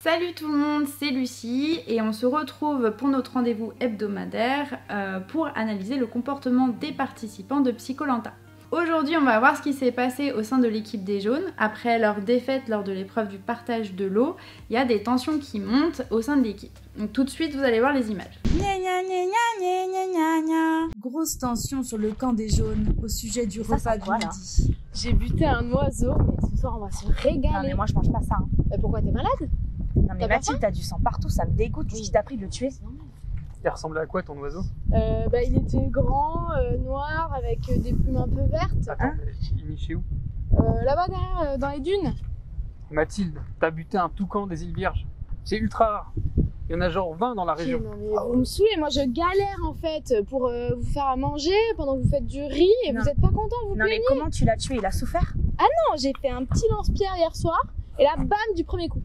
Salut tout le monde, c'est Lucie et on se retrouve pour notre rendez-vous hebdomadaire pour analyser le comportement des participants de Psy-Koh-Lanta. Aujourd'hui, on va voir ce qui s'est passé au sein de l'équipe des jaunes. Après leur défaite lors de l'épreuve du partage de l'eau, il y a des tensions qui montent au sein de l'équipe. Donc tout de suite, vous allez voir les images. Grosse tension sur le camp des jaunes au sujet du repas du midi. J'ai buté un oiseau, mais ce soir on va se régaler. Non mais moi je mange pas ça. Pourquoi t'es malade? Non mais Mathilde, t'as du sang partout, ça me dégoûte. Qu'est-ce qui t'a pris de le tuer? Il ressemblait à quoi ton oiseau? Il était grand, noir, avec des plumes un peu vertes. Attends, il nichait où? Là-bas derrière, dans les dunes. Mathilde, t'as buté un toucan des îles Vierges. C'est ultra rare. Il y en a genre 20 dans la région. Non mais vous me saoulez, moi je galère en fait pour vous faire à manger pendant que vous faites du riz et Non. vous êtes pas content, vous Non mais plaignez. comment tu l'as tué? Il a souffert? Non, j'ai fait un petit lance-pierre hier soir et là bam du premier coup.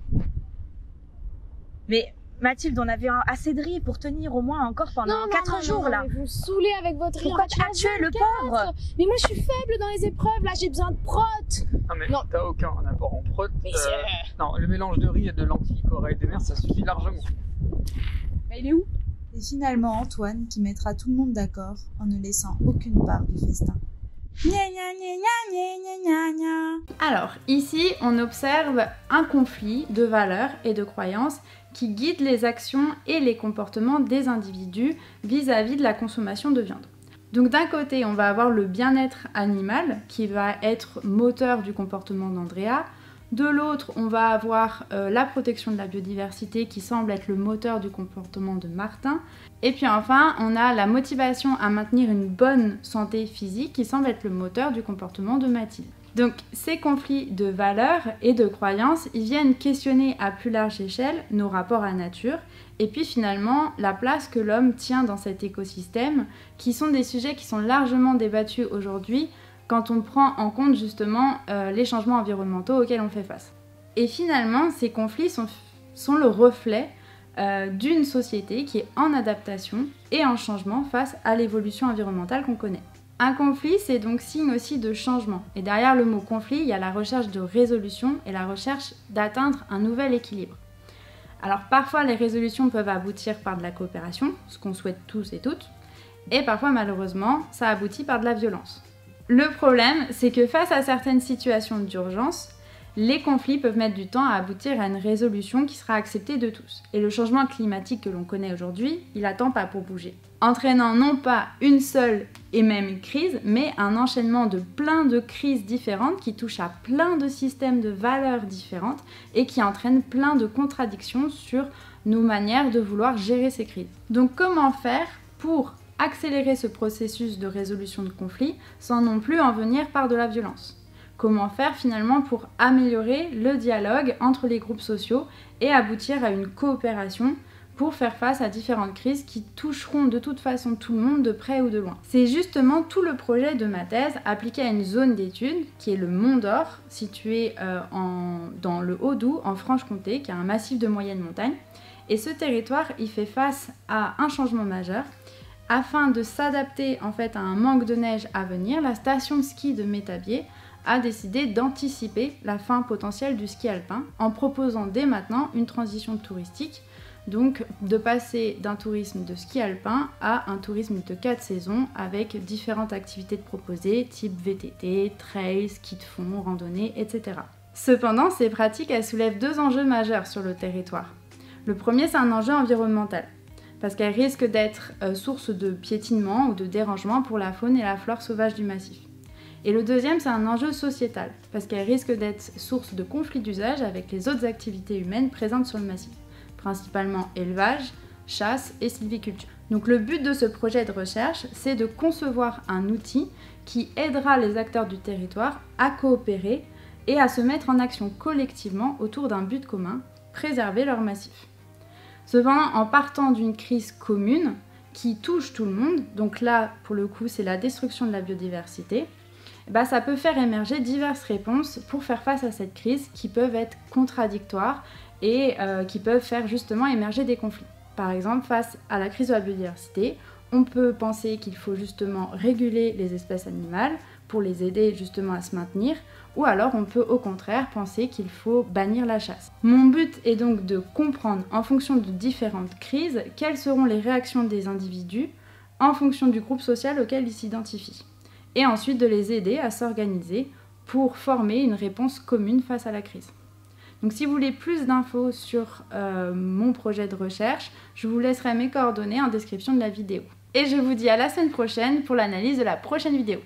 Mais Mathilde, on avait assez de riz pour tenir au moins encore pendant 4 jours là. Mais vous me saulez avec votre riz. Pourquoi en fait, tu as tué le pauvre? Mais moi je suis faible dans les épreuves, là j'ai besoin de prot. Non mais Non. t'as aucun apport en prot. Mais Non, le mélange de riz et de lentilles, corail des mers, ça suffit largement. Mais il est où? Et finalement Antoine qui mettra tout le monde d'accord en ne laissant aucune part du festin. Alors ici, on observe un conflit de valeurs et de croyances qui guide les actions et les comportements des individus vis-à-vis de la consommation de viande. Donc d'un côté, on va avoir le bien-être animal qui va être moteur du comportement d'Andrea. De l'autre, on va avoir la protection de la biodiversité qui semble être le moteur du comportement de Martin. Et puis enfin, on a la motivation à maintenir une bonne santé physique qui semble être le moteur du comportement de Mathilde. Donc ces conflits de valeurs et de croyances, ils viennent questionner à plus large échelle nos rapports à la nature et puis finalement la place que l'homme tient dans cet écosystème, qui sont des sujets qui sont largement débattus aujourd'hui quand on prend en compte justement les changements environnementaux auxquels on fait face. Et finalement, ces conflits sont le reflet d'une société qui est en adaptation et en changement face à l'évolution environnementale qu'on connaît. Un conflit, c'est donc signe aussi de changement. Et derrière le mot conflit, il y a la recherche de résolution et la recherche d'atteindre un nouvel équilibre. Alors parfois, les résolutions peuvent aboutir par de la coopération, ce qu'on souhaite tous et toutes, et parfois malheureusement, ça aboutit par de la violence. Le problème, c'est que face à certaines situations d'urgence, les conflits peuvent mettre du temps à aboutir à une résolution qui sera acceptée de tous. Et le changement climatique que l'on connaît aujourd'hui, il n'attend pas pour bouger. Entraînant non pas une seule et même crise, mais un enchaînement de plein de crises différentes qui touchent à plein de systèmes de valeurs différentes et qui entraînent plein de contradictions sur nos manières de vouloir gérer ces crises. Donc comment faire pour accélérer ce processus de résolution de conflits sans non plus en venir par de la violence? Comment faire finalement pour améliorer le dialogue entre les groupes sociaux et aboutir à une coopération pour faire face à différentes crises qui toucheront de toute façon tout le monde de près ou de loin. C'est justement tout le projet de ma thèse appliqué à une zone d'études qui est le Mont d'Or, situé dans le Haut-Doubs en Franche-Comté, qui est un massif de moyenne montagne. Et ce territoire, il fait face à un changement majeur. Afin de s'adapter en fait à un manque de neige à venir, la station de ski de Métabier a décidé d'anticiper la fin potentielle du ski alpin en proposant dès maintenant une transition touristique, donc de passer d'un tourisme de ski alpin à un tourisme de 4 saisons avec différentes activités proposées, type VTT, trail, ski de fond, randonnée, etc. Cependant, ces pratiques elles soulèvent deux enjeux majeurs sur le territoire. Le premier, c'est un enjeu environnemental, parce qu'elles risquent d'être source de piétinement ou de dérangement pour la faune et la flore sauvage du massif. Et le deuxième, c'est un enjeu sociétal, parce qu'elle risque d'être source de conflits d'usage avec les autres activités humaines présentes sur le massif, principalement élevage, chasse et sylviculture. Donc le but de ce projet de recherche, c'est de concevoir un outil qui aidera les acteurs du territoire à coopérer et à se mettre en action collectivement autour d'un but commun, préserver leur massif. Cependant, en partant d'une crise commune qui touche tout le monde, donc là, pour le coup, c'est la destruction de la biodiversité, ça peut faire émerger diverses réponses pour faire face à cette crise qui peuvent être contradictoires et qui peuvent faire justement émerger des conflits. Par exemple, face à la crise de la biodiversité, on peut penser qu'il faut justement réguler les espèces animales pour les aider justement à se maintenir, ou alors on peut au contraire penser qu'il faut bannir la chasse. Mon but est donc de comprendre en fonction de différentes crises quelles seront les réactions des individus en fonction du groupe social auquel ils s'identifient, et ensuite de les aider à s'organiser pour former une réponse commune face à la crise. Donc si vous voulez plus d'infos sur mon projet de recherche, je vous laisserai mes coordonnées en description de la vidéo. Et je vous dis à la semaine prochaine pour l'analyse de la prochaine vidéo.